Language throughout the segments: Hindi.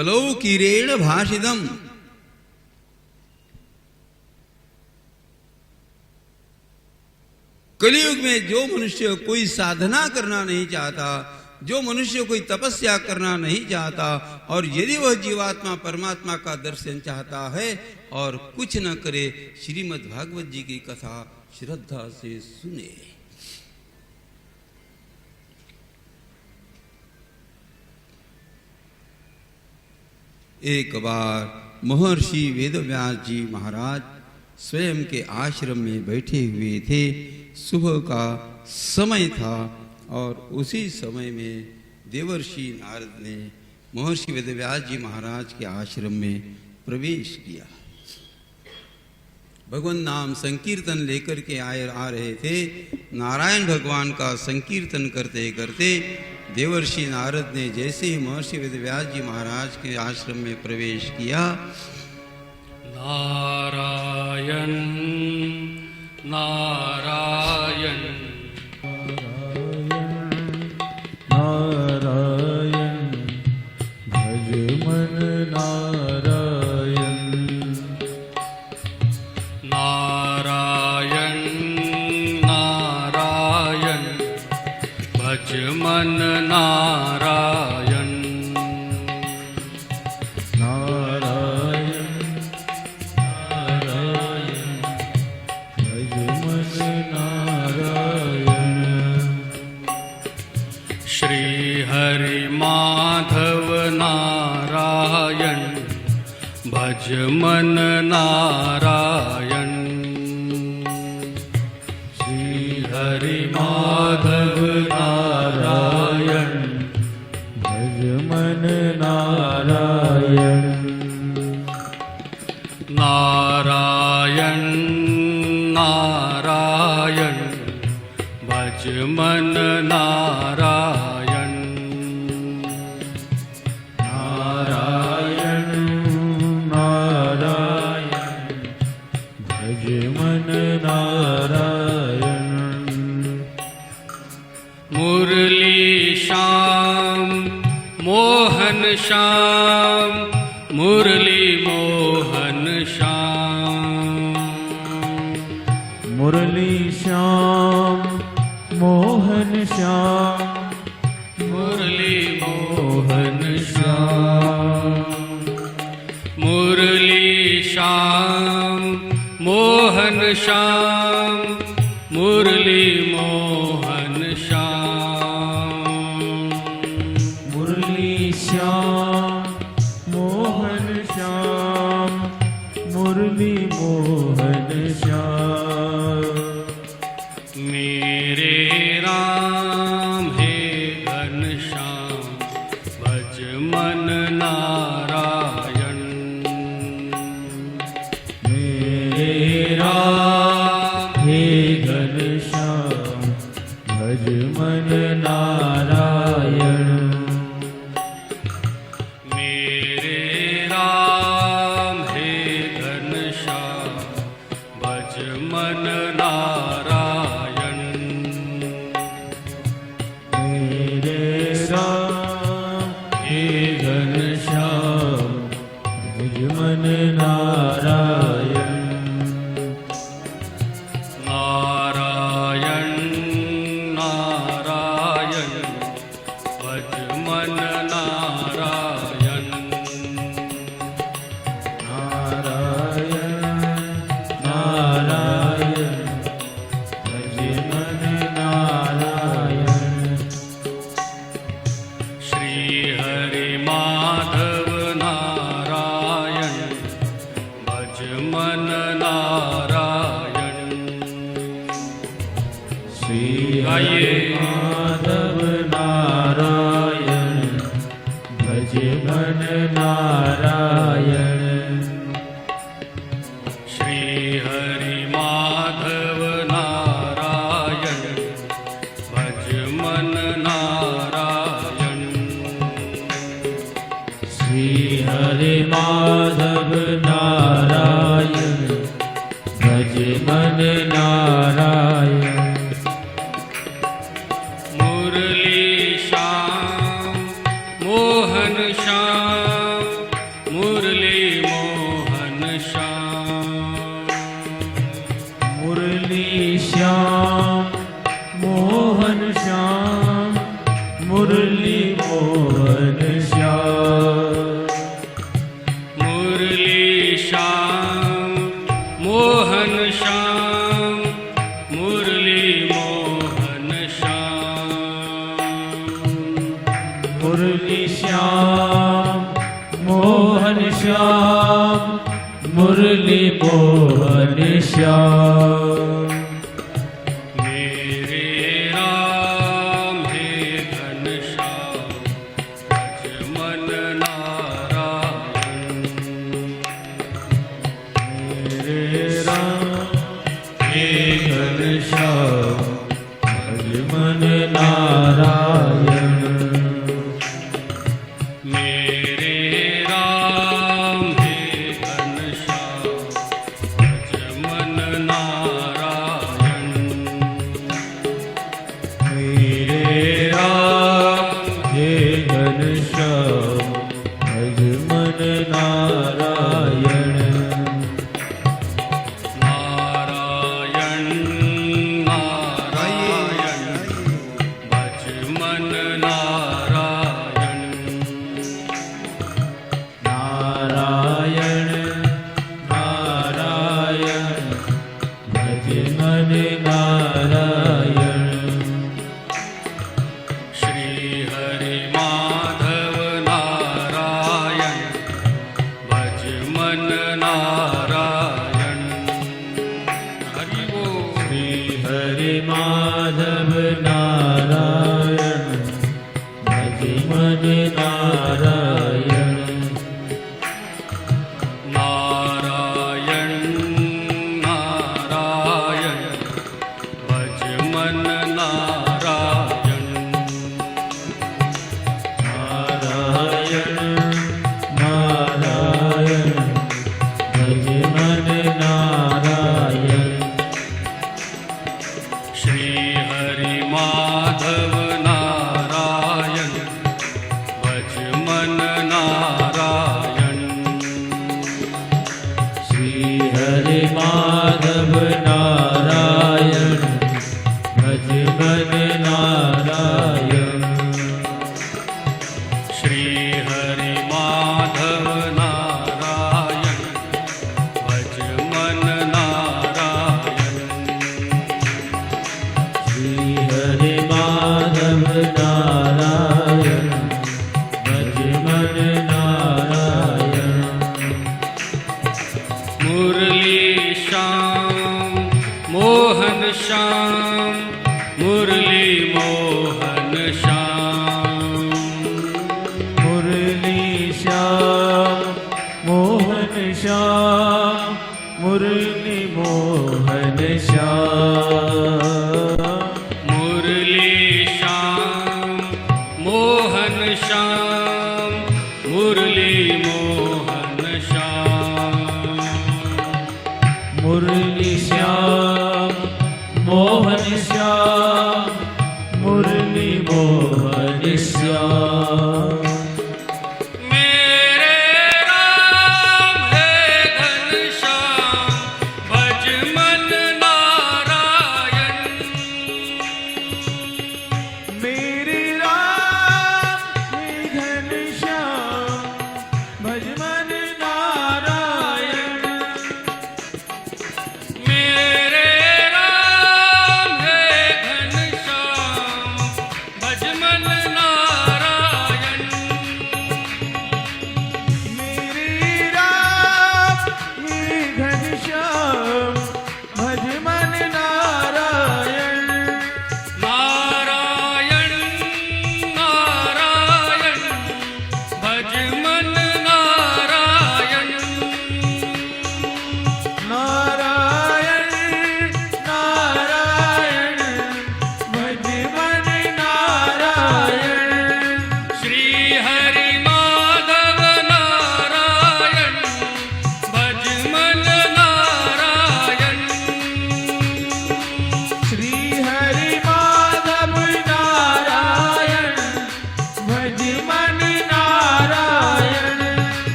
कलौ कीरेण भाषितम्। कलयुग में जो मनुष्य कोई साधना करना नहीं चाहता, जो मनुष्य कोई तपस्या करना नहीं चाहता, और यदि वह जीवात्मा परमात्मा का दर्शन चाहता है और कुछ न करे, श्रीमद् भागवत जी की कथा श्रद्धा से सुने। एक बार महर्षि वेदव्यास जी महाराज स्वयं के आश्रम में बैठे हुए थे। सुबह का समय था और उसी समय में देवर्षि नारद ने महर्षि वेदव्यास जी महाराज के आश्रम में प्रवेश किया। भगवान नाम संकीर्तन लेकर के आ रहे थे। नारायण भगवान का संकीर्तन करते करते देवर्षि नारद ने जैसे ही महर्षि वेदव्यास जी महाराज के आश्रम में प्रवेश किया, नारायण नारायण नारायण भज मन नारायण नारायण नारायण भज मन नारायण भज मन नारायण श्री हरि माधव नारायण भज मन नारायण नारायण नारायण भज मन नारायण नारायण भज मन नारायण मुरली श्याम मोहन श्याम मुरली मोहन श्याम मुरली श्याम मोहन श्याम मुरली मोहन श्याम मुरली श्याम मोहन श्याम मुरली मोहन श्याम मुरली श्याम मोहन श्याम मुरली मोहन श्याम मेरे राम हे घनश्याम भज मन नारायण मेरे राम हे घनश्याम भज मन नारायण मेरे राम हे घनश्याम भज मन नारायण मेरे राम हे घनश्याम भज मन नारायण नारायण नारायण भज मन नारायण नारायण नारायण भज मन नारायण श्री हरि माधव नारायण भज मन नारायण श्री गाइए। माधव नारायण भज मन नारायण श्री हरि माधव नारायण भज मन नारायण श्री हरि माधव नारायण भज मन नारायण मुरली श्याम मोहन श्याम मुरली श्याम मोहन श्याम मुरली मोहन श्याम मुरली श्याम मोहन श्याम मुरली मोहन श्याम मेरे राम हे घनश्याम भज मन नारायण मेरे राम हे घनश्याम भज मन नारायण मेरे राम हे घनश्याम भज मन नारायण मेरे राम हे घनश्याम भज मन नारायण नारायण नारायण भज मन नारायण नारायण नारायण भज मन नारायण श्री हरि माधव नारायण भज मन नारायण हरि बोल श्री हरि माधव नारायण भज मन नारायण नारायण नारायण भज मन नारायण नारायण नारायण भज मन नारायण श्री हरि माधव नारायण भज मन नारायण श्री हरि माधव नारायण भज मन नारायण श्री हरि माधव नारायण भज मन नारायण श्री हरि माधव नारायण भज मन नारायण मुरली श्याम मोहन श्याम मुरली मोहन श्याम मुरली श्याम मोहन श्याम मुरली मोहन श्याम मुरली श्याम मोहन श्याम मुरली मोहन श्याम मुरली श्याम मोहन श्याम मुरली मोहन श्याम मेरे राम हे घनश्याम भज मन नारायण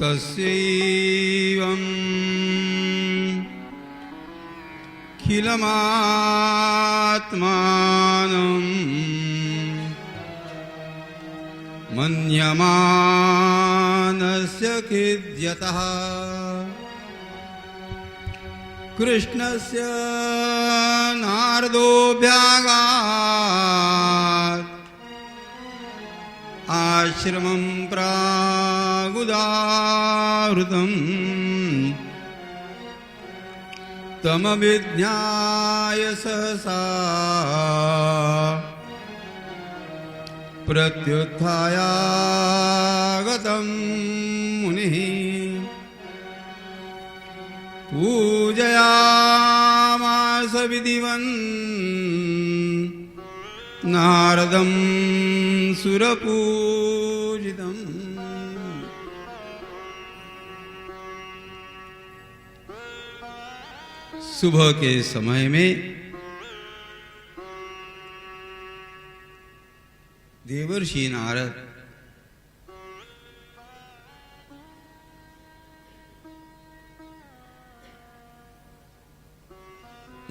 तस्यैवं खिलमात्मानं मन्यमानस्य खिद्यतः कृष्णस्य नारदोऽभ्यागात् आश्रमं प्रागुदाहृतम् तमभिज्ञाय सहसा प्रत्युत्थायागतं मुनिः पूजयामास विधिवन् नारदं सुरपूजितम्। सुबह के समय में देवर्षि नारद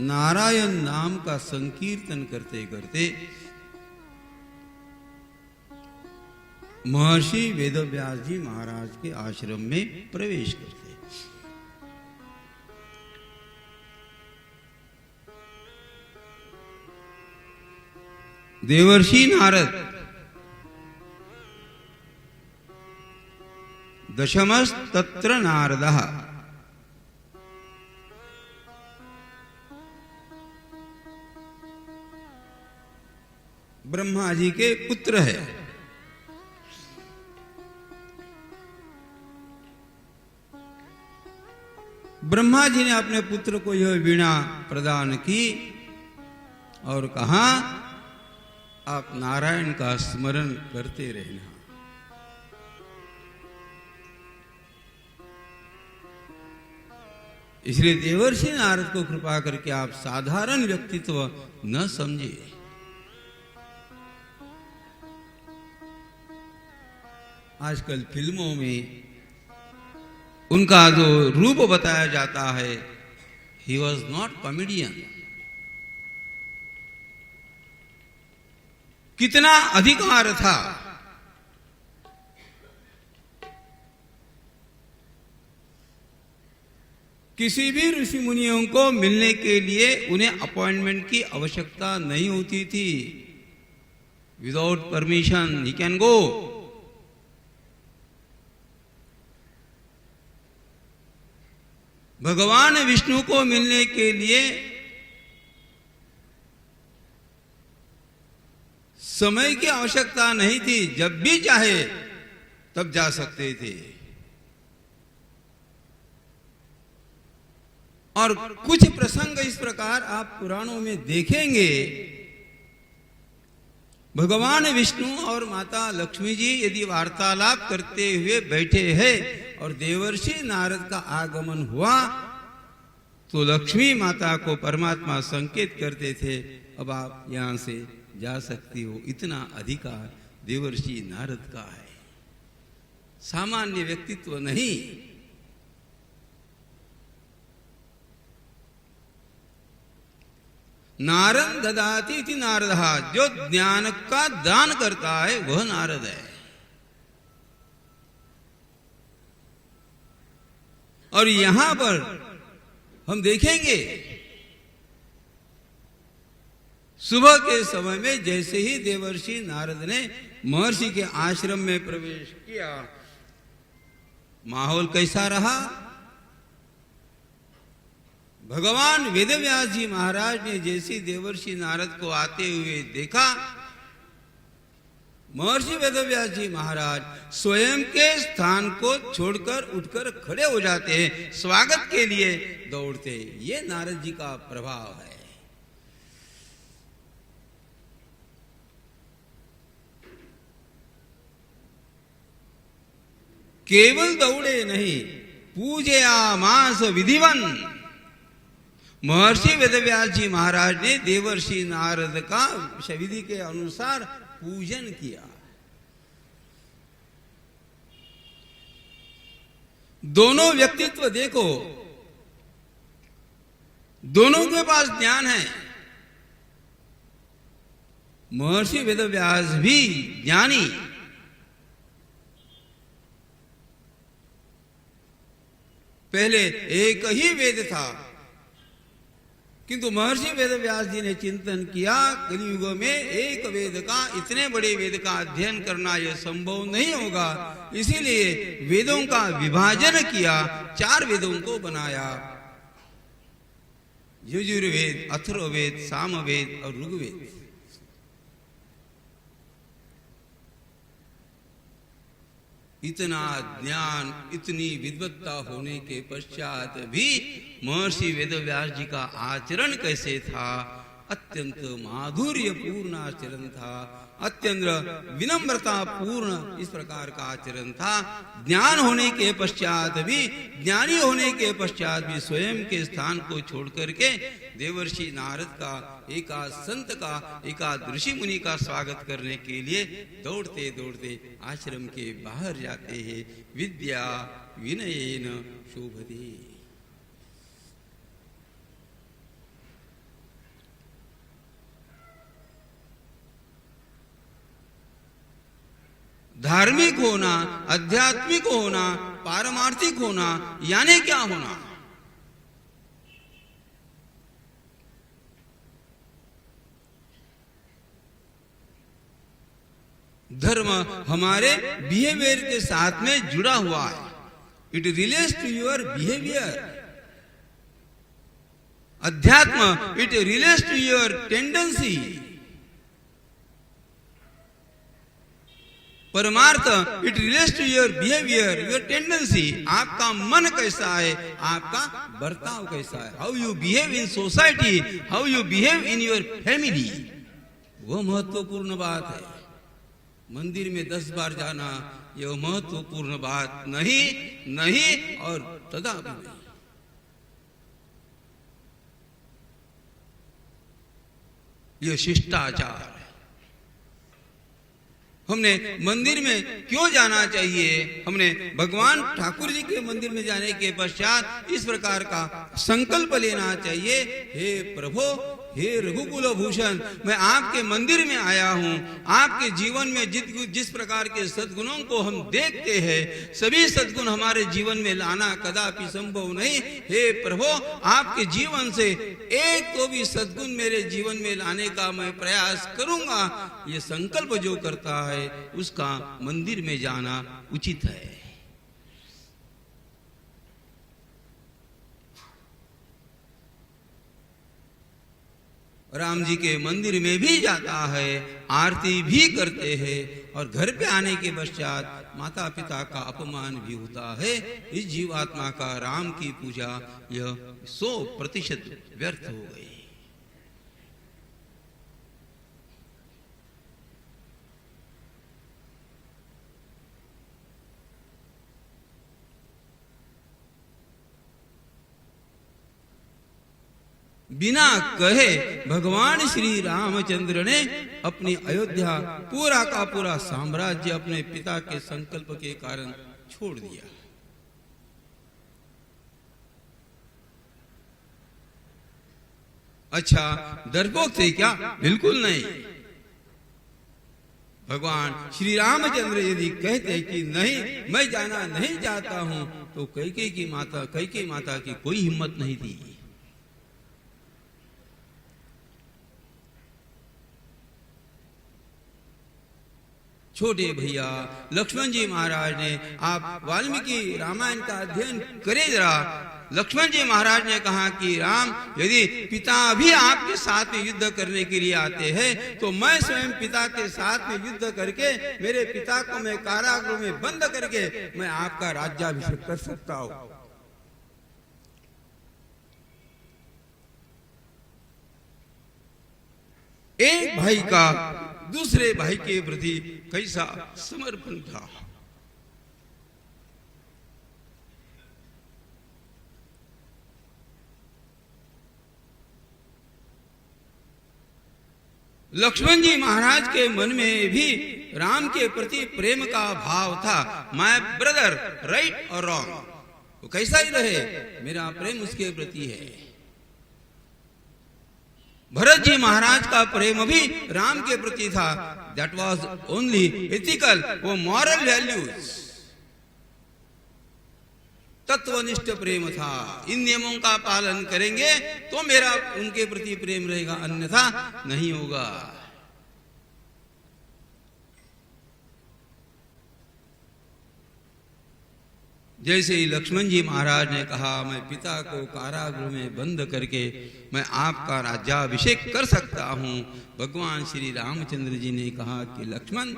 नारायण नाम का संकीर्तन करते करते महर्षि वेदव्यास जी महाराज के आश्रम में प्रवेश करते। देवर्षि नारद दशमस्तत्र नारदः ब्रह्मा जी के पुत्र है। ब्रह्मा जी ने अपने पुत्र को यह वीणा प्रदान की और कहा, आप नारायण का स्मरण करते रहना। इसलिए देवर्षि नारद को कृपा करके आप साधारण व्यक्तित्व न समझिए। आजकल फिल्मों में उनका जो रूप बताया जाता है, ही वॉज नॉट कॉमेडियन। कितना अधिकार था, किसी भी ऋषि मुनियों को मिलने के लिए उन्हें अपॉइंटमेंट की आवश्यकता नहीं होती थी। Without permission he can go. भगवान विष्णु को मिलने के लिए समय की आवश्यकता नहीं थी, जब भी चाहे तब जा सकते थे। और कुछ प्रसंग इस प्रकार आप पुराणों में देखेंगे। भगवान विष्णु और माता लक्ष्मी जी यदि वार्तालाप करते हुए बैठे हैं और देवर्षि नारद का आगमन हुआ तो लक्ष्मी माता को परमात्मा संकेत करते थे, अब आप यहां से जा सकती हो। इतना अधिकार देवर्षि नारद का है, सामान्य व्यक्तित्व नहीं। नारद ददाति इति नारदः, जो ज्ञान का दान करता है वह नारद है। और यहां पर हम देखेंगे सुबह के समय में जैसे ही देवर्षि नारद ने महर्षि के आश्रम में प्रवेश किया, माहौल कैसा रहा। भगवान वेदव्यास जी महाराज ने जैसे देवर्षि नारद को आते हुए देखा, महर्षि वेदव्यास जी महाराज स्वयं के स्थान को छोड़कर उठकर खड़े हो जाते हैं, स्वागत के लिए दौड़ते। ये नारद जी का प्रभाव है। केवल दौड़े नहीं, पूजयामास विधिवन। महर्षि वेदव्यास जी महाराज ने देवर्षि नारद का विधि के अनुसार पूजन किया। दोनों व्यक्तित्व देखो, दोनों के पास ज्ञान है। महर्षि वेदव्यास भी ज्ञानी, पहले एक ही वेद था, किंतु महर्षि वेदव्यास जी ने चिंतन किया कलियुग में एक वेद का, इतने बड़े वेद का अध्ययन करना यह संभव नहीं होगा, इसीलिए वेदों का विभाजन किया, 4 वेदों को बनाया, यजुर्वेद, अथर्ववेद, सामवेद और ऋग्वेद। इतना ज्ञान, इतनी विद्वत्ता होने के पश्चात भी महर्षि वेदव्यास जी का आचरण कैसे था? अत्यंत माधुर्य पूर्ण आचरण था, अत्यंत विनम्रता पूर्ण इस प्रकार का आचरण था। ज्ञान होने के पश्चात भी, ज्ञानी होने के पश्चात भी स्वयं के स्थान को छोड़ करके देवर्षि नारद का, एकाध संत का, एकाध ऋषि मुनि का स्वागत करने के लिए दौड़ते दौड़ते आश्रम के बाहर जाते हैं। विद्या विनयेन शोभते। धार्मिक होना, आध्यात्मिक होना, पारमार्थिक होना यानी क्या होना? धर्म हमारे बिहेवियर के साथ में जुड़ा हुआ है। It relates to your behaviour. अध्यात्म it relates to your tendency. परमार्थ it relates to your behaviour, your tendency. आपका मन कैसा है, आपका बर्ताव कैसा है, how you behave in society, how you behave in your family, वो महत्वपूर्ण बात है। मंदिर में 10 बार जाना यह महत्वपूर्ण बात नहीं और तदापि नहीं। यह शिष्टाचार है। हमने मंदिर में क्यों जाना चाहिए? हमने भगवान ठाकुर जी के मंदिर में जाने के पश्चात इस प्रकार का संकल्प लेना चाहिए, हे प्रभु, हे रघुकुल भूषण, मैं आपके मंदिर में आया हूँ। आपके जीवन में जिस प्रकार के सद्गुणों को हम देखते हैं, सभी सद्गुण हमारे जीवन में लाना कदापि संभव नहीं। हे प्रभु, आपके जीवन से एक तो भी सद्गुण मेरे जीवन में लाने का मैं प्रयास करूंगा। ये संकल्प जो करता है उसका मंदिर में जाना उचित है। राम जी के मंदिर में भी जाता है, आरती भी करते हैं, और घर पे आने के पश्चात माता पिता का अपमान भी होता है। इस जीवात्मा का राम की पूजा यह 100% व्यर्थ हो गई। बिना कहे भगवान श्री रामचंद्र ने अपनी अयोध्या पूरा का पूरा साम्राज्य अपने पिता के संकल्प के कारण छोड़ दिया। अच्छा, डरपोक थे क्या? बिल्कुल नहीं। भगवान श्री रामचंद्र यदि कहते कि नहीं, मैं जाना नहीं चाहता हूं, तो कैकेयी माता की कोई हिम्मत नहीं थी। छोटे भैया लक्ष्मण जी महाराज ने, आप वाल्मीकि रामायण का अध्ययन करें जरा। लक्ष्मण जी महाराज ने कहा कि राम, यदि पिता भी आपके साथ में युद्ध करने के लिए आते हैं, तो मैं स्वयं पिता के साथ में युद्ध करके, मेरे पिता को मैं कारागृह में बंद करके मैं आपका राज्याभिषेक कर सकता हूं। एक भाई का दूसरे भाई के प्रति कैसा समर्पण था। लक्ष्मण जी महाराज के मन में भी राम के प्रति प्रेम का भाव था। माय ब्रदर, राइट और रॉन्ग, वो कैसा ही रहे, मेरा प्रेम उसके प्रति है। भरत जी महाराज का प्रेम भी राम के प्रति था। दैट वॉज ओनली एथिकल, वो मॉरल वैल्यूज, तत्वनिष्ठ प्रेम था। इन नियमों का पालन करेंगे तो मेरा उनके प्रति प्रेम रहेगा, अन्यथा नहीं होगा। जैसे ही लक्ष्मण जी महाराज ने कहा, मैं पिता को कारागृह में बंद करके मैं आपका राज्याभिषेक कर सकता हूं, भगवान श्री रामचंद्र जी ने कहा कि लक्ष्मण,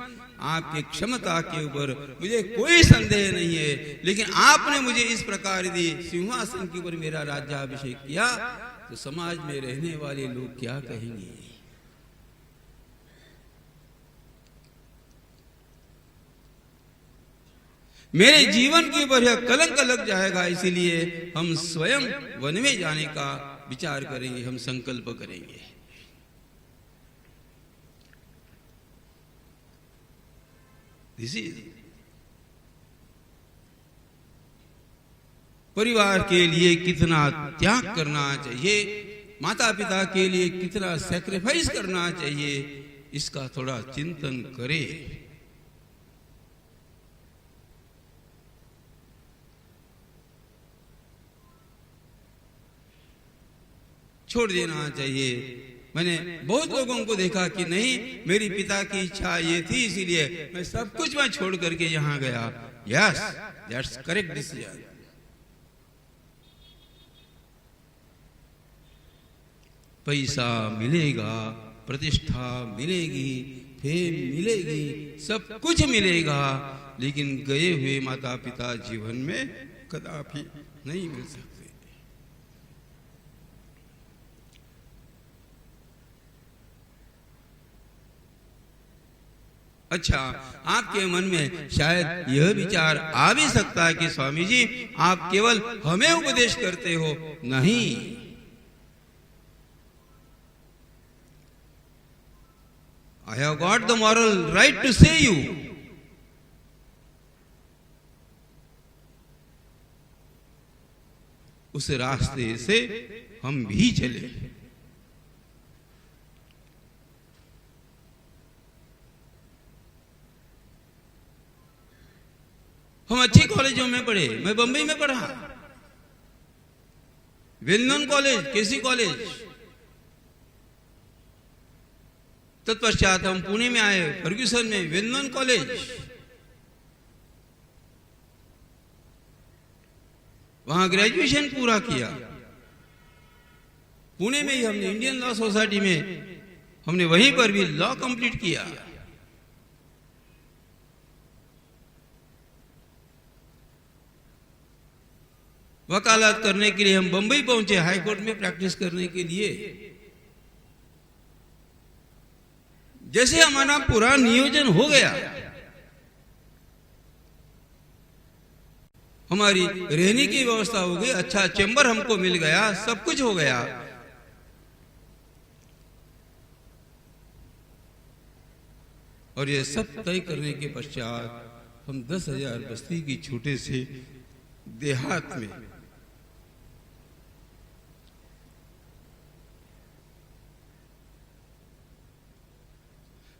आपकी क्षमता के ऊपर मुझे कोई संदेह नहीं है, लेकिन आपने मुझे इस प्रकार यदि सिंहासन के ऊपर मेरा राज्याभिषेक किया तो समाज में रहने वाले लोग क्या कहेंगे। मेरे जीवन के ऊपर यह कलंक लग जाएगा, इसीलिए हम स्वयं वन में जाने का विचार करेंगे, हम संकल्प करेंगे। दिस इज परिवार के लिए कितना त्याग करना चाहिए, माता पिता के लिए कितना सैक्रिफाइस करना चाहिए, इसका थोड़ा चिंतन करें। छोड़ देना चाहिए। मैंने बहुत लोगों को देखा कि नहीं, मेरी पिता की इच्छा ये थी, इसीलिए मैं सब कुछ मैं छोड़ करके यहां गया। Yes, that's correct decision. पैसा मिलेगा, प्रतिष्ठा मिलेगी, फेम मिलेगी, सब कुछ मिलेगा, लेकिन गए हुए माता पिता जीवन में कदापि नहीं मिल सकते। अच्छा, आपके मन में शायद यह विचार आ भी सकता है कि स्वामी जी आप केवल हमें उपदेश करते हो। नहीं, I have got the moral right to say you. उस रास्ते से हम भी चले। हम अच्छी कॉलेजों में पढ़े, मैं बंबई में पढ़ा, well known college, KC college. तत्पश्चात हम पुणे में आए, फर्ग्यूसन में वेल नोन कॉलेज। वहां ग्रेजुएशन पूरा किया। पुणे में ही हमने इंडियन लॉ सोसाइटी में हमने वहीं पर भी लॉ कंप्लीट किया। वकालत करने के लिए हम बंबई पहुंचे, हाई कोर्ट में प्रैक्टिस करने के लिए। जैसे हमारा पूरा नियोजन हो गया, हमारी रहने की व्यवस्था हो गई, अच्छा चैम्बर हमको मिल गया, सब कुछ हो गया। और ये सब तय करने के पश्चात हम 10,000 बस्ती की छोटे से देहात में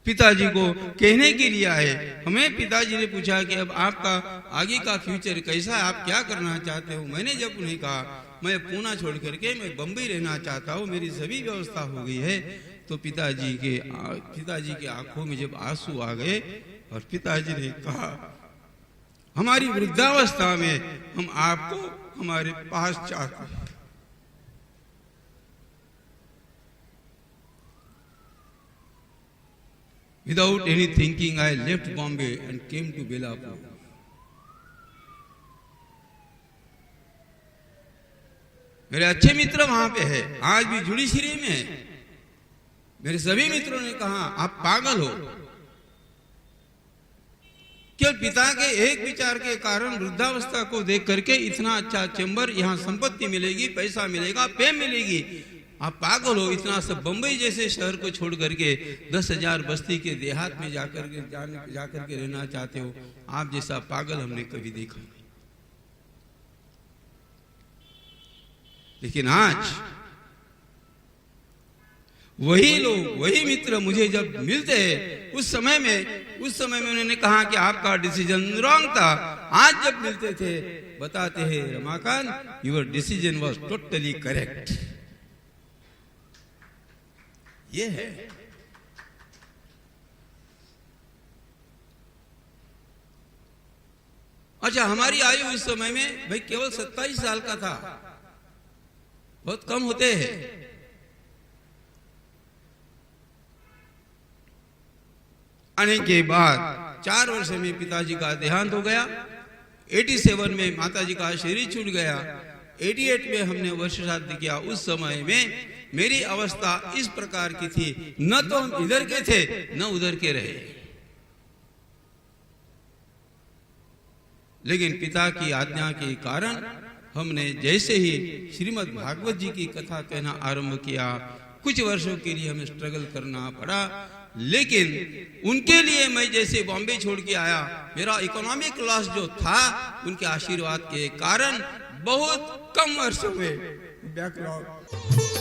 पिताजी को कहने के लिए आए। हमें पिताजी ने पूछा कि अब आपका आगे का फ्यूचर कैसा है, आप क्या करना चाहते हो। मैंने जब उन्हें कहा मैं पूना छोड़ करके मैं बंबई रहना चाहता हूँ, मेरी सभी व्यवस्था हो गई है, तो पिताजी के आंखों में जब आंसू आ गए और पिताजी ने कहा हमारी वृद्धावस्था में हम आपको हमारे पास चाहते हैं। Without any thinking, I left Bombay and came to Belapur. मेरे अच्छे मित्र वहां पे है, आज भी जुडिशरी में है। मेरे सभी मित्रों ने कहा आप पागल हो, केवल पिता के एक विचार के कारण वृद्धावस्था को देख करके इतना अच्छा चैम्बर, यहाँ संपत्ति मिलेगी, पैसा मिलेगा, फेम मिलेगी, आप पागल हो। इतना सब बंबई जैसे शहर को छोड़ करके 10,000 बस्ती के देहात में जाकर के रहना चाहते हो। आप जैसा पागल हमने कभी देखा नहीं। लेकिन आज वही लोग, वही मित्र मुझे जब मिलते हैं उस समय में उन्होंने कहा कि आपका डिसीजन रॉन्ग था। आज जब मिलते थे बताते हैं Ramakant your decision was totally correct. ये है अच्छा। हमारी आयु उस समय में भाई केवल 27 साल का था, बहुत कम होते हैं। आने के बाद 4 वर्ष में पिताजी का देहांत हो गया। 87 में माताजी का शरीर छूट गया। 88 में हमने वर्ष श्राद्ध किया। उस समय में मेरी अवस्था इस प्रकार की थी, न तो हम इधर के थे न उधर के रहे। लेकिन पिता की आज्ञा के कारण हमने जैसे ही श्रीमद् भागवत जी की कथा कहना आरंभ किया, कुछ वर्षों के लिए हमें स्ट्रगल करना पड़ा। लेकिन उनके लिए मैं जैसे बॉम्बे छोड़ के आया, मेरा इकोनॉमिक लॉस जो था उनके आशीर्वाद के कारण बहुत कम वर्षों में बैकलॉग